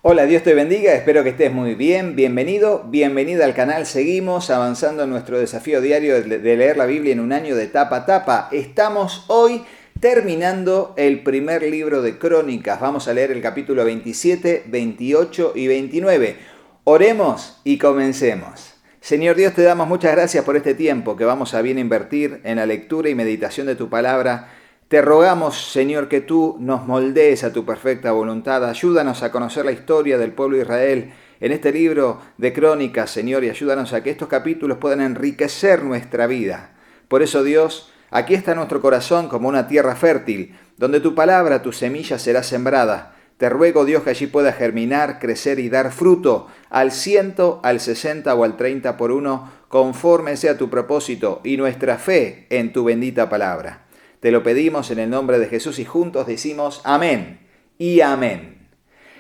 Hola, Dios te bendiga, espero que estés muy bien, bienvenido, bienvenida al canal, seguimos avanzando en nuestro desafío diario de leer la Biblia en un año de tapa a tapa. Estamos hoy terminando el primer libro de Crónicas, vamos a leer el capítulo 27, 28 y 29. Oremos y comencemos. Señor Dios, te damos muchas gracias por este tiempo que vamos a bien invertir en la lectura y meditación de tu palabra. Te rogamos, Señor, que tú nos moldees a tu perfecta voluntad. Ayúdanos a conocer la historia del pueblo de Israel en este libro de Crónicas, Señor, y ayúdanos a que estos capítulos puedan enriquecer nuestra vida. Por eso, Dios, aquí está nuestro corazón como una tierra fértil, donde tu palabra, tu semilla será sembrada. Te ruego, Dios, que allí pueda germinar, crecer y dar fruto al 100, al 60 o al 30 por uno, conforme sea tu propósito y nuestra fe en tu bendita palabra. Te lo pedimos en el nombre de Jesús y juntos decimos amén y amén.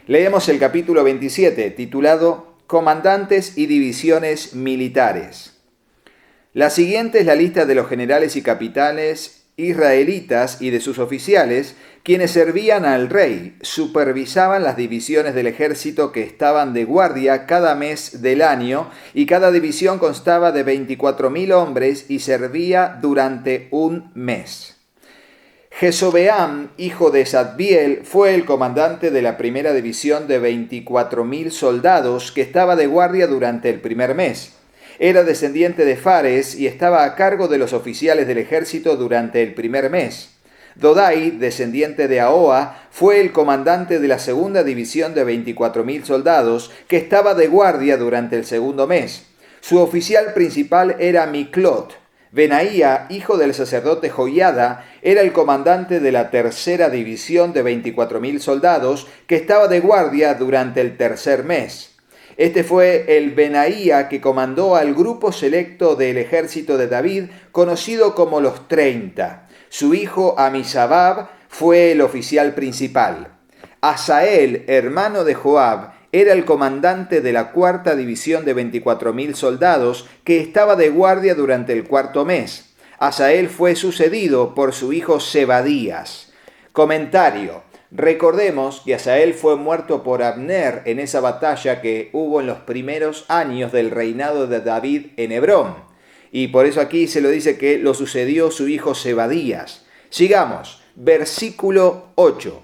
Leemos el capítulo 27, titulado Comandantes y divisiones militares. La siguiente es la lista de los generales y capitanes israelitas y de sus oficiales, quienes servían al rey, supervisaban las divisiones del ejército que estaban de guardia cada mes del año, y cada división constaba de 24,000 hombres y servía durante un mes. Jesobeam, hijo de Zadbiel, fue el comandante de la primera división de 24,000 soldados que estaba de guardia durante el primer mes. Era descendiente de Fares y estaba a cargo de los oficiales del ejército durante el primer mes. Dodai, descendiente de Ahoa, fue el comandante de la segunda división de 24,000 soldados que estaba de guardia durante el segundo mes. Su oficial principal era Miklot. Benaía, hijo del sacerdote Joiada, era el comandante de la tercera división de 24,000 soldados que estaba de guardia durante el tercer mes. Este fue el Benaía que comandó al grupo selecto del ejército de David, conocido como los 30. Su hijo Amisabab fue el oficial principal. Asael, hermano de Joab, era el comandante de la cuarta división de 24,000 soldados que estaba de guardia durante el cuarto mes. Asael fue sucedido por su hijo Zebadías. Comentario. Recordemos que Asael fue muerto por Abner en esa batalla que hubo en los primeros años del reinado de David en Hebrón. Y por eso aquí se lo dice que lo sucedió su hijo Zebadías. Sigamos. Versículo 8.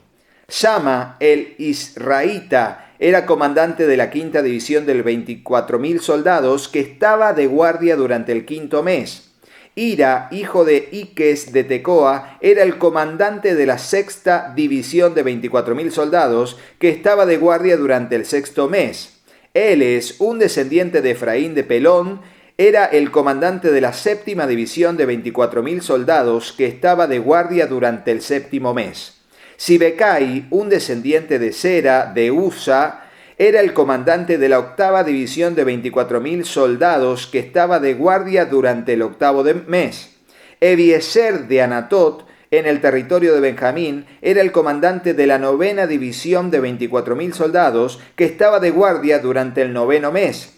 Sama, el israelita, era comandante de la quinta división de 24,000 soldados que estaba de guardia durante el quinto mes. Ira, hijo de Iques de Tecoa, era el comandante de la sexta división de 24,000 soldados que estaba de guardia durante el sexto mes. Eles, un descendiente de Efraín de Pelón, era el comandante de la séptima división de 24,000 soldados que estaba de guardia durante el séptimo mes. Sibecai, un descendiente de Sera, de Usa, era el comandante de la octava división de 24,000 soldados que estaba de guardia durante el octavo mes. Ebiezer de Anatot, en el territorio de Benjamín, era el comandante de la novena división de 24,000 soldados que estaba de guardia durante el noveno mes.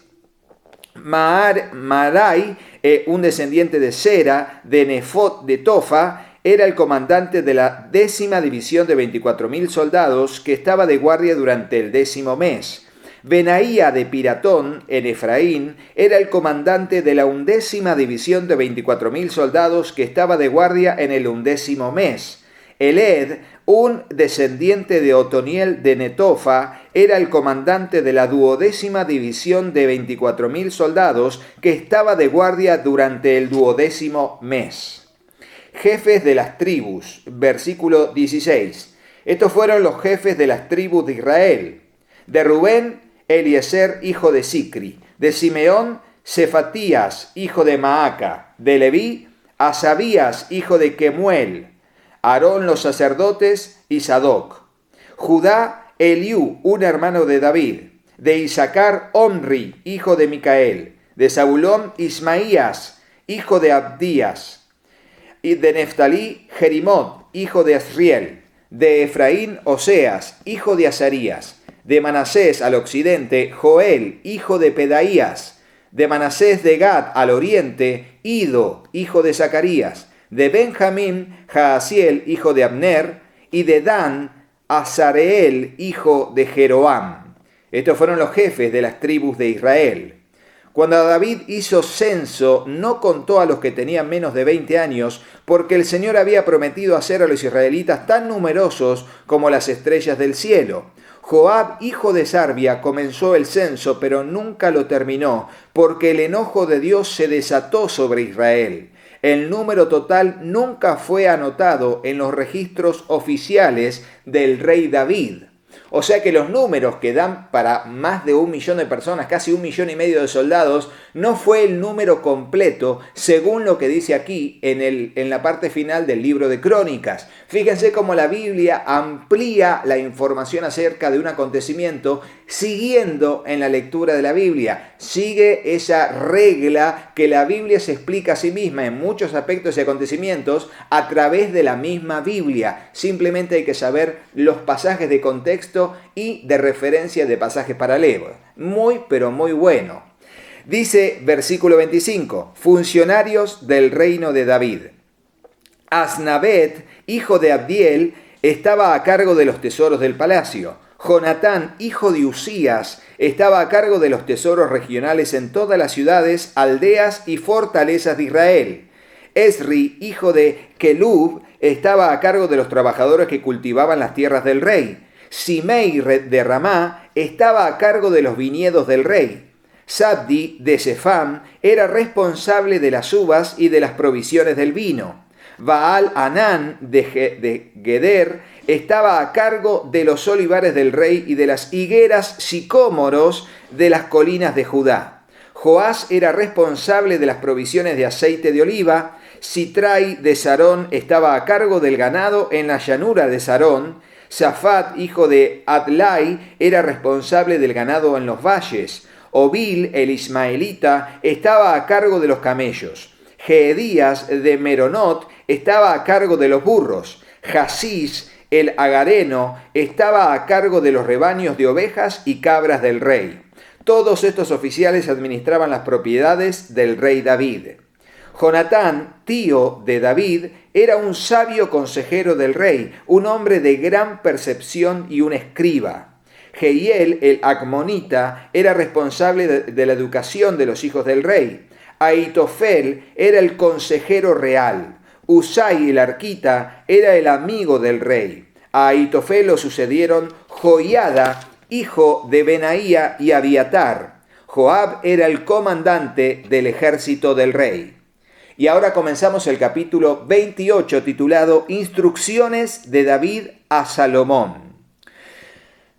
Marai, un descendiente de Sera, de Nefot de Tofa, era el comandante de la décima división de 24,000 soldados que estaba de guardia durante el décimo mes. Benaía de Piratón, en Efraín, era el comandante de la undécima división de 24,000 soldados que estaba de guardia en el undécimo mes. Eled, un descendiente de Otoniel de Netofa, era el comandante de la duodécima división de 24,000 soldados que estaba de guardia durante el duodécimo mes. Jefes de las tribus, versículo 16. Estos fueron los jefes de las tribus de Israel. De Rubén, Eliezer, hijo de Sicri. De Simeón, Cefatías, hijo de Maaca. De Leví, Asabías, hijo de Kemuel. Aarón los sacerdotes y Sadoc. Judá, Eliú, un hermano de David. De Isaacar, Omri, hijo de Micael. De Zabulón, Ismaías, hijo de Abdías. Y de Neftalí, Jerimot, hijo de Asriel. De Efraín, Oseas, hijo de Azarías. De Manasés al occidente, Joel, hijo de Pedaías. De Manasés de Gad al oriente, Ido, hijo de Zacarías. De Benjamín, Jaasiel, hijo de Abner. Y de Dan, Azareel, hijo de Jeroam. Estos fueron los jefes de las tribus de Israel. Cuando David hizo censo, no contó a los que tenían menos de 20 años, porque el Señor había prometido hacer a los israelitas tan numerosos como las estrellas del cielo. Joab, hijo de Sarvia, comenzó el censo, pero nunca lo terminó, porque el enojo de Dios se desató sobre Israel. El número total nunca fue anotado en los registros oficiales del rey David. O sea que los números que dan para más de 1 millón de personas, casi 1,5 millones de soldados, no fue el número completo, según lo que dice aquí en la parte final del libro de Crónicas. Fíjense cómo la Biblia amplía la información acerca de un acontecimiento siguiendo en la lectura de la Biblia. Sigue esa regla que la Biblia se explica a sí misma en muchos aspectos y acontecimientos a través de la misma Biblia. Simplemente hay que saber los pasajes de contexto y de referencia de pasajes paralelos. Muy, pero muy bueno. Dice versículo 25, funcionarios del reino de David. Asnavet, hijo de Abdiel, estaba a cargo de los tesoros del palacio. Jonatán, hijo de Usías, estaba a cargo de los tesoros regionales en todas las ciudades, aldeas y fortalezas de Israel. Esri, hijo de Kelub, estaba a cargo de los trabajadores que cultivaban las tierras del rey. Simei de Ramá estaba a cargo de los viñedos del rey. Sabdi de Sefam era responsable de las uvas y de las provisiones del vino. Baal Anán de Geder estaba a cargo de los olivares del rey y de las higueras sicómoros de las colinas de Judá. Joás era responsable de las provisiones de aceite de oliva. Sitrai de Sarón estaba a cargo del ganado en la llanura de Sarón. Safat, hijo de Adlai, era responsable del ganado en los valles. Obil, el ismaelita, estaba a cargo de los camellos. Geedías de Meronot estaba a cargo de los burros. Jasís, el agareno, estaba a cargo de los rebaños de ovejas y cabras del rey. Todos estos oficiales administraban las propiedades del rey David. Jonatán, tío de David, era un sabio consejero del rey, un hombre de gran percepción y un escriba. Jehiel, el acmonita, era responsable de la educación de los hijos del rey. Ahitofel era el consejero real. Usai, el arquita, era el amigo del rey. A Ahitofel lo sucedieron Joiada, hijo de Benaía, y Abiatar. Joab era el comandante del ejército del rey. Y ahora comenzamos el capítulo 28 titulado Instrucciones de David a Salomón.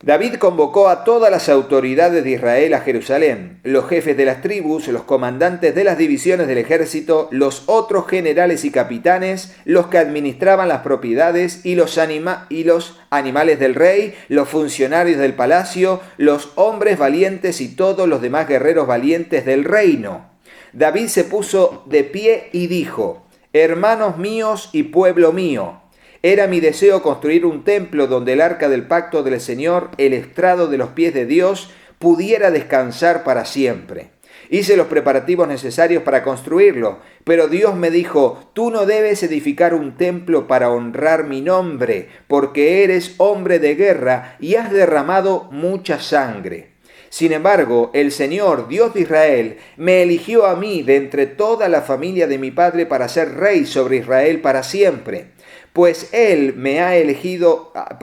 David convocó a todas las autoridades de Israel a Jerusalén, los jefes de las tribus, los comandantes de las divisiones del ejército, los otros generales y capitanes, los que administraban las propiedades y los animales del rey, los funcionarios del palacio, los hombres valientes y todos los demás guerreros valientes del reino. David se puso de pie y dijo: hermanos míos y pueblo mío, era mi deseo construir un templo donde el arca del pacto del Señor, el estrado de los pies de Dios, pudiera descansar para siempre. Hice los preparativos necesarios para construirlo, pero Dios me dijo: tú no debes edificar un templo para honrar mi nombre, porque eres hombre de guerra y has derramado mucha sangre. Sin embargo, el Señor, Dios de Israel, me eligió a mí de entre toda la familia de mi padre para ser rey sobre Israel para siempre. Pues Él ha elegido a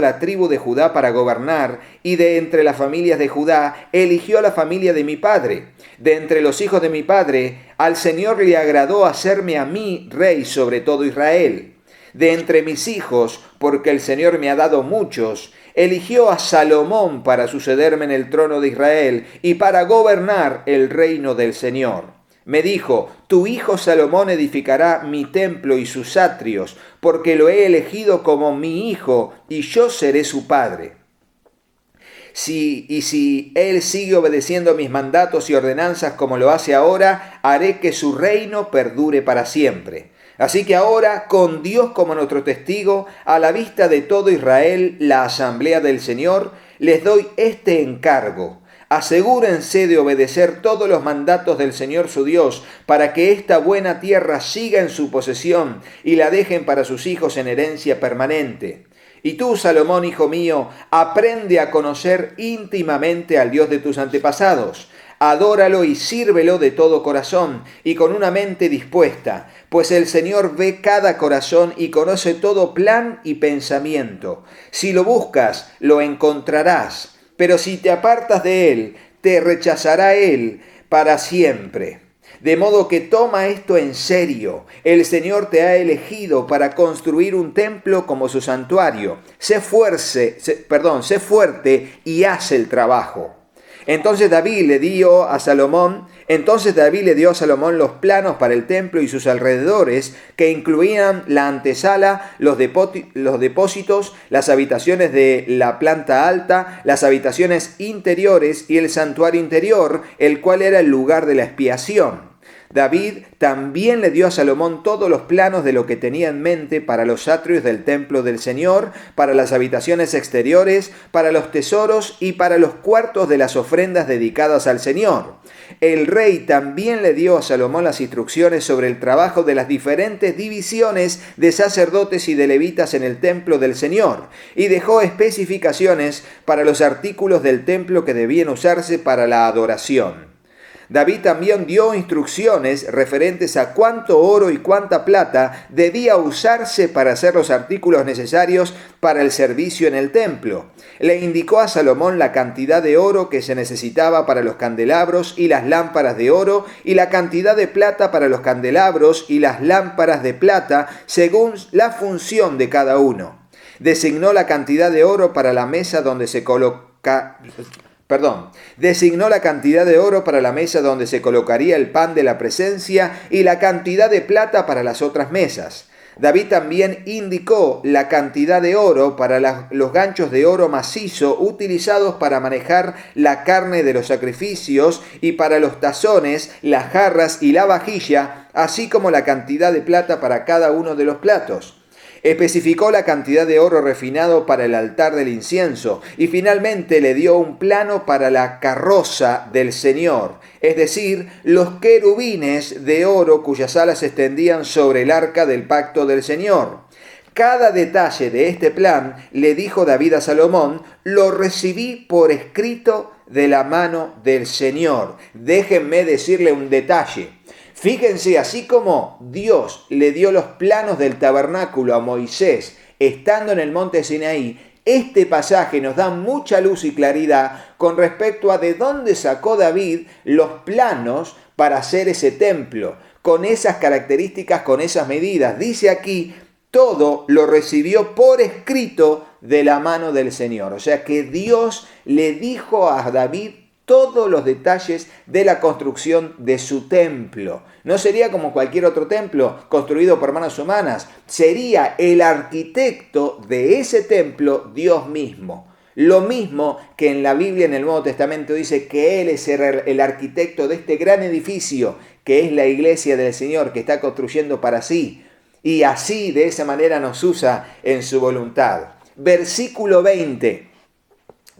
la tribu de Judá para gobernar, y de entre las familias de Judá eligió a la familia de mi padre. De entre los hijos de mi padre, al Señor le agradó hacerme a mí rey sobre todo Israel. De entre mis hijos, porque el Señor me ha dado muchos, eligió a Salomón para sucederme en el trono de Israel y para gobernar el reino del Señor. Me dijo: tu hijo Salomón edificará mi templo y sus atrios, porque lo he elegido como mi hijo y yo seré su padre. Si él sigue obedeciendo mis mandatos y ordenanzas como lo hace ahora, haré que su reino perdure para siempre. Así que ahora, con Dios como nuestro testigo, a la vista de todo Israel, la asamblea del Señor, les doy este encargo: asegúrense de obedecer todos los mandatos del Señor su Dios, para que esta buena tierra siga en su posesión y la dejen para sus hijos en herencia permanente. Y tú, Salomón, hijo mío, aprende a conocer íntimamente al Dios de tus antepasados. Adóralo y sírvelo de todo corazón y con una mente dispuesta, pues el Señor ve cada corazón y conoce todo plan y pensamiento. Si lo buscas, lo encontrarás, pero si te apartas de él, te rechazará él para siempre. De modo que toma esto en serio. El Señor te ha elegido para construir un templo como su santuario. Sé fuerte y haz el trabajo. Entonces David le dio a Salomón los planos para el templo y sus alrededores, que incluían la antesala, los depósitos, las habitaciones de la planta alta, las habitaciones interiores y el santuario interior, el cual era el lugar de la expiación. David también le dio a Salomón todos los planos de lo que tenía en mente para los atrios del templo del Señor, para las habitaciones exteriores, para los tesoros y para los cuartos de las ofrendas dedicadas al Señor. El rey también le dio a Salomón las instrucciones sobre el trabajo de las diferentes divisiones de sacerdotes y de levitas en el templo del Señor, y dejó especificaciones para los artículos del templo que debían usarse para la adoración. David también dio instrucciones referentes a cuánto oro y cuánta plata debía usarse para hacer los artículos necesarios para el servicio en el templo. Le indicó a Salomón la cantidad de oro que se necesitaba para los candelabros y las lámparas de oro, y la cantidad de plata para los candelabros y las lámparas de plata, según la función de cada uno. Designó la cantidad de oro para la mesa donde se designó la cantidad de oro para la mesa donde se colocaría el pan de la presencia y la cantidad de plata para las otras mesas. David también indicó la cantidad de oro para los ganchos de oro macizo utilizados para manejar la carne de los sacrificios y para los tazones, las jarras y la vajilla, así como la cantidad de plata para cada uno de los platos. Especificó la cantidad de oro refinado para el altar del incienso y finalmente le dio un plano para la carroza del Señor, es decir, los querubines de oro cuyas alas se extendían sobre el arca del pacto del Señor. Cada detalle de este plan, le dijo David a Salomón, lo recibí por escrito de la mano del Señor. Déjenme decirle un detalle. Fíjense, así como Dios le dio los planos del tabernáculo a Moisés estando en el monte Sinaí, este pasaje nos da mucha luz y claridad con respecto a de dónde sacó David los planos para hacer ese templo, con esas características, con esas medidas. Dice aquí, todo lo recibió por escrito de la mano del Señor. O sea que Dios le dijo a David todos los detalles de la construcción de su templo. No sería como cualquier otro templo construido por manos humanas. Sería el arquitecto de ese templo Dios mismo. Lo mismo que en la Biblia, en el Nuevo Testamento, dice que Él es el arquitecto de este gran edificio, que es la iglesia del Señor, que está construyendo para sí. Y así, de esa manera, nos usa en su voluntad. Versículo 20.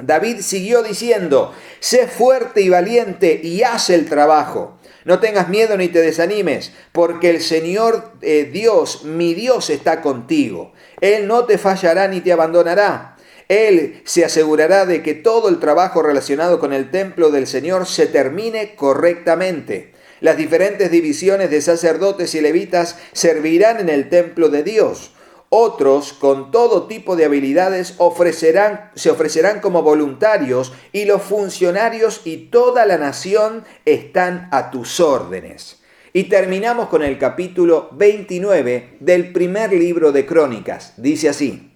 David siguió diciendo, sé fuerte y valiente y haz el trabajo. No tengas miedo ni te desanimes, porque el Señor Dios, mi Dios, está contigo. Él no te fallará ni te abandonará. Él se asegurará de que todo el trabajo relacionado con el templo del Señor se termine correctamente. Las diferentes divisiones de sacerdotes y levitas servirán en el templo de Dios. Otros, con todo tipo de habilidades, se ofrecerán como voluntarios, y los funcionarios y toda la nación están a tus órdenes. Y terminamos con el capítulo 29 del primer libro de Crónicas. Dice así: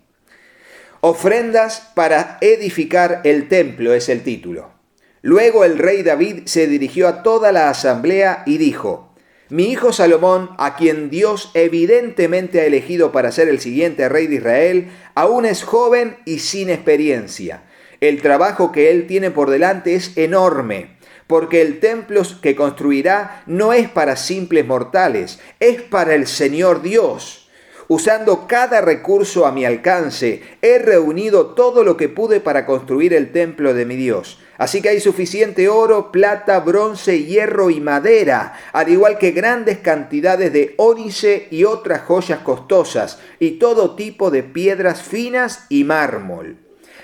Ofrendas para edificar el templo es el título. Luego el rey David se dirigió a toda la asamblea y dijo: mi hijo Salomón, a quien Dios evidentemente ha elegido para ser el siguiente rey de Israel, aún es joven y sin experiencia. El trabajo que él tiene por delante es enorme, porque el templo que construirá no es para simples mortales, es para el Señor Dios. Usando cada recurso a mi alcance, he reunido todo lo que pude para construir el templo de mi Dios. Así que hay suficiente oro, plata, bronce, hierro y madera, al igual que grandes cantidades de ónice y otras joyas costosas, y todo tipo de piedras finas y mármol.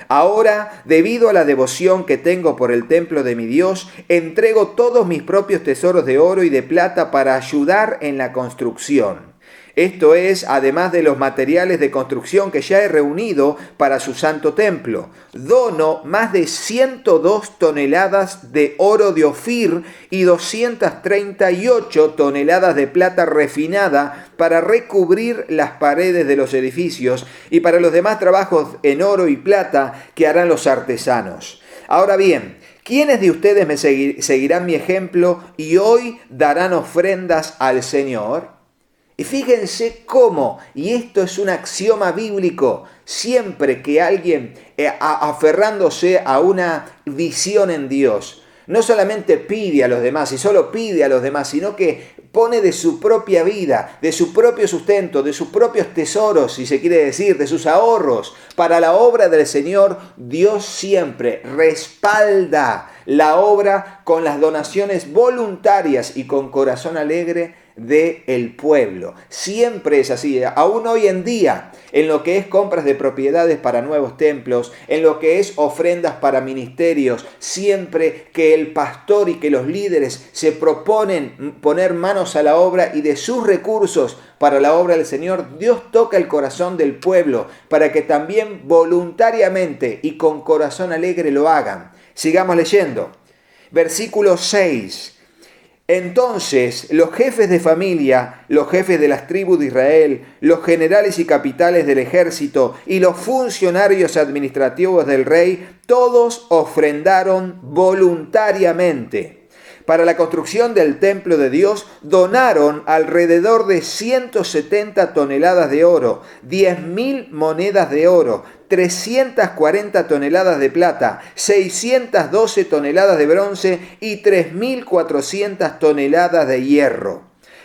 Ahora, debido a la devoción que tengo por el templo de mi Dios, entrego todos mis propios tesoros de oro y de plata para ayudar en la construcción. Esto es, además de los materiales de construcción que ya he reunido para su santo templo. Dono más de 102 toneladas de oro de Ofir y 238 toneladas de plata refinada para recubrir las paredes de los edificios y para los demás trabajos en oro y plata que harán los artesanos. Ahora bien, ¿quiénes de ustedes me seguirán mi ejemplo y hoy darán ofrendas al Señor? Y fíjense cómo, y esto es un axioma bíblico, siempre que alguien aferrándose a una visión en Dios, no solamente pide a los demás y solo pide a los demás, sino que pone de su propia vida, de su propio sustento, de sus propios tesoros, si se quiere decir, de sus ahorros, para la obra del Señor, Dios siempre respalda la obra con las donaciones voluntarias y con corazón alegre del pueblo. Siempre es así, aún hoy en día, en lo que es compras de propiedades para nuevos templos, en lo que es ofrendas para ministerios, siempre que el pastor y que los líderes se proponen poner manos a la obra y de sus recursos para la obra del Señor, Dios toca el corazón del pueblo para que también voluntariamente y con corazón alegre lo hagan. Sigamos leyendo. Versículo 6. Entonces los jefes de familia, los jefes de las tribus de Israel, los generales y capitanes del ejército y los funcionarios administrativos del rey, todos ofrendaron voluntariamente. Para la construcción del templo de Dios donaron alrededor de 170 toneladas de oro, 10.000 monedas de oro, 340 toneladas de plata, 612 toneladas de bronce y 3.400 toneladas de hierro.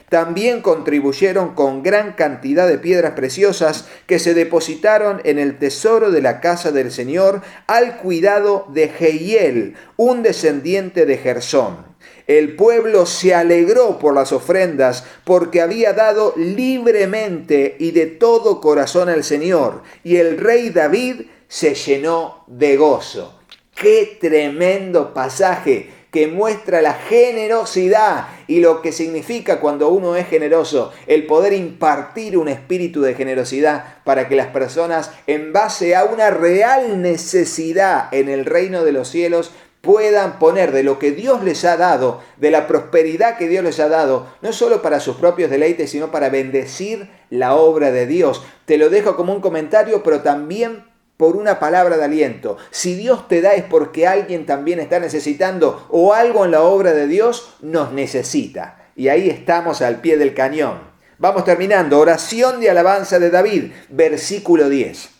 También contribuyeron con gran cantidad de piedras preciosas que se depositaron en el tesoro de la casa del Señor al cuidado de Jehiel, un descendiente de Gersón. El pueblo se alegró por las ofrendas porque había dado libremente y de todo corazón al Señor, y el rey David se llenó de gozo. ¡Qué tremendo pasaje que muestra la generosidad y lo que significa cuando uno es generoso, el poder impartir un espíritu de generosidad para que las personas, en base a una real necesidad en el reino de los cielos, puedan poner de lo que Dios les ha dado, de la prosperidad que Dios les ha dado, no solo para sus propios deleites, sino para bendecir la obra de Dios. Te lo dejo como un comentario, pero también por una palabra de aliento. Si Dios te da es porque alguien también está necesitando o algo en la obra de Dios nos necesita. Y ahí estamos al pie del cañón. Vamos terminando. Oración de alabanza de David, versículo 10.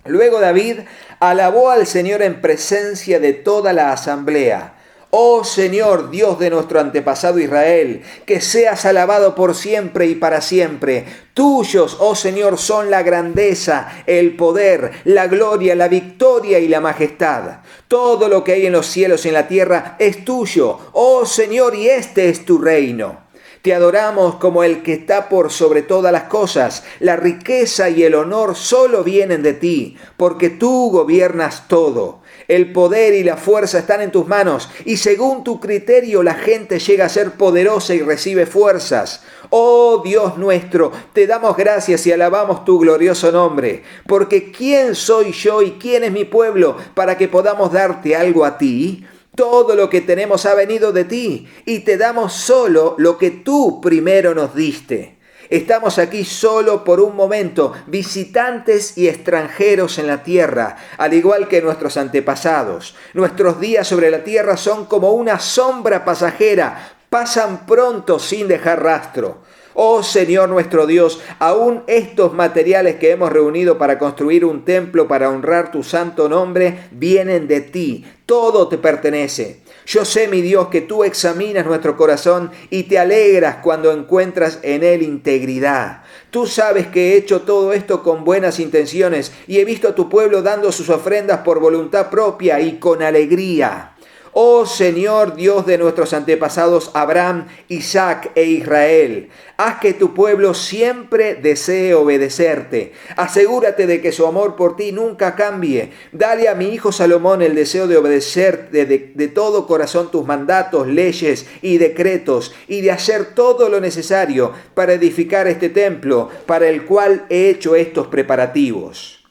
Luego David alabó al Señor en presencia de toda la asamblea. Oh Señor, Dios de nuestro antepasado Israel, que seas alabado por siempre y para siempre. Tuyos, oh Señor, son la grandeza, el poder, la gloria, la victoria y la majestad. Todo lo que hay en los cielos y en la tierra es tuyo, oh Señor, y este es tu reino. Te adoramos como el que está por sobre todas las cosas. La riqueza y el honor solo vienen de ti, porque tú gobiernas todo. El poder y la fuerza están en tus manos, y según tu criterio la gente llega a ser poderosa y recibe fuerzas. Oh Dios nuestro, te damos gracias y alabamos tu glorioso nombre, porque ¿quién soy yo y quién es mi pueblo para que podamos darte algo a ti? Todo lo que tenemos ha venido de ti, y te damos solo lo que tú primero nos diste. Estamos aquí solo por un momento, visitantes y extranjeros en la tierra, al igual que nuestros antepasados. Nuestros días sobre la tierra son como una sombra pasajera, pasan pronto sin dejar rastro. Oh Señor nuestro Dios, aún estos materiales que hemos reunido para construir un templo para honrar tu santo nombre vienen de ti. Todo te pertenece. Yo sé, mi Dios, que tú examinas nuestro corazón y te alegras cuando encuentras en él integridad. Tú sabes que he hecho todo esto con buenas intenciones y he visto a tu pueblo dando sus ofrendas por voluntad propia y con alegría. Oh Señor, Dios de nuestros antepasados Abraham, Isaac e Israel, haz que tu pueblo siempre desee obedecerte. Asegúrate de que su amor por ti nunca cambie. Dale a mi hijo Salomón el deseo de obedecer de todo corazón tus mandatos, leyes y decretos, y de hacer todo lo necesario para edificar este templo, para el cual he hecho estos preparativos.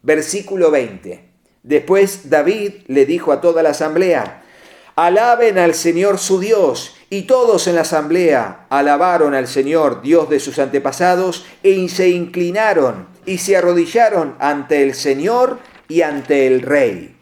Versículo 20. Después David le dijo a toda la asamblea: alaben al Señor su Dios. Y todos en la asamblea alabaron al Señor, Dios de sus antepasados, y se inclinaron y se arrodillaron ante el Señor y ante el rey.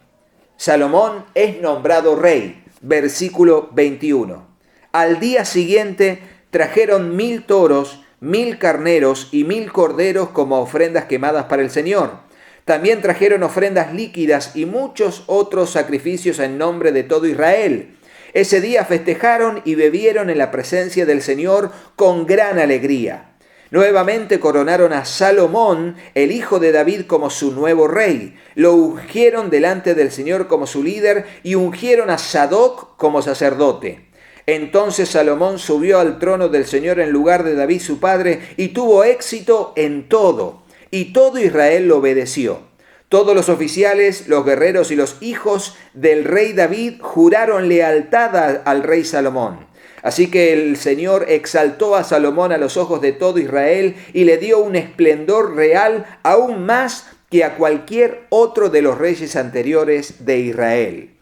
Salomón es nombrado rey. Versículo 21. Al día siguiente trajeron 1000 toros, 1000 carneros y 1000 corderos como ofrendas quemadas para el Señor. También trajeron ofrendas líquidas y muchos otros sacrificios en nombre de todo Israel. Ese día festejaron y bebieron en la presencia del Señor con gran alegría. Nuevamente coronaron a Salomón, el hijo de David, como su nuevo rey. Lo ungieron delante del Señor como su líder y ungieron a Sadoc como sacerdote. Entonces Salomón subió al trono del Señor en lugar de David su padre y tuvo éxito en todo. Y todo Israel lo obedeció. Todos los oficiales, los guerreros y los hijos del rey David juraron lealtad al rey Salomón. Así que el Señor exaltó a Salomón a los ojos de todo Israel y le dio un esplendor real aún más que a cualquier otro de los reyes anteriores de Israel.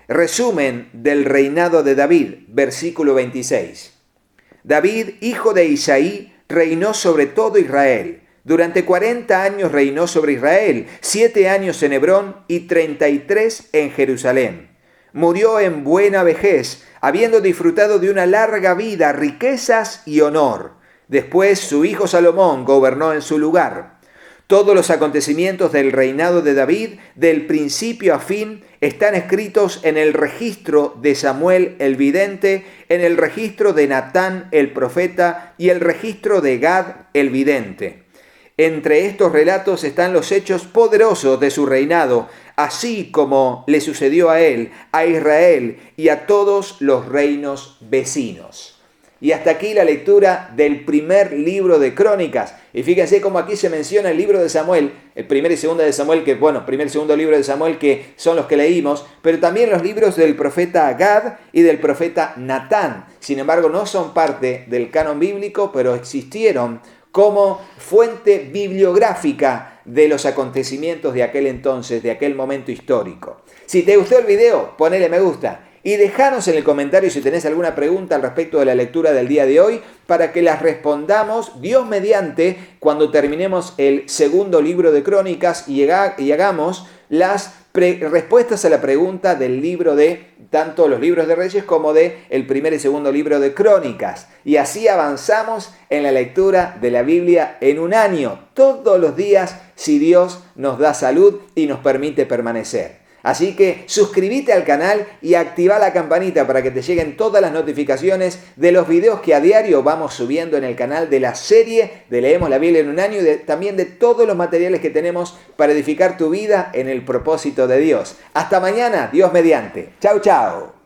Resumen del reinado de David, versículo 26. David, hijo de Isaí, reinó sobre todo Israel. Durante 40 años reinó sobre Israel, 7 años en Hebrón y 33 en Jerusalén. Murió en buena vejez, habiendo disfrutado de una larga vida, riquezas y honor. Después su hijo Salomón gobernó en su lugar. Todos los acontecimientos del reinado de David, del principio a fin, están escritos en el registro de Samuel el vidente, en el registro de Natán el profeta y el registro de Gad el vidente. Entre estos relatos están los hechos poderosos de su reinado, así como le sucedió a él, a Israel y a todos los reinos vecinos. Y hasta aquí la lectura del primer libro de Crónicas. Y fíjense cómo aquí se menciona el libro de Samuel, el primer y segundo de Samuel, primer y segundo libro de Samuel, que son los que leímos, pero también los libros del profeta Gad y del profeta Natán. Sin embargo, no son parte del canon bíblico, pero existieron como fuente bibliográfica de los acontecimientos de aquel entonces, de aquel momento histórico. Si te gustó el video, ponele me gusta y dejanos en el comentario si tenés alguna pregunta al respecto de la lectura del día de hoy para que las respondamos, Dios mediante, cuando terminemos el segundo libro de Crónicas y hagamos las respuestas a la pregunta del libro de tanto los libros de Reyes como de el primer y segundo libro de Crónicas. Y así avanzamos en la lectura de la Biblia en un año, todos los días, si Dios nos da salud y nos permite permanecer. Así que suscríbete al canal y activa la campanita para que te lleguen todas las notificaciones de los videos que a diario vamos subiendo en el canal de la serie de Leemos la Biblia en un año y también de todos los materiales que tenemos para edificar tu vida en el propósito de Dios. Hasta mañana, Dios mediante. Chau, chau.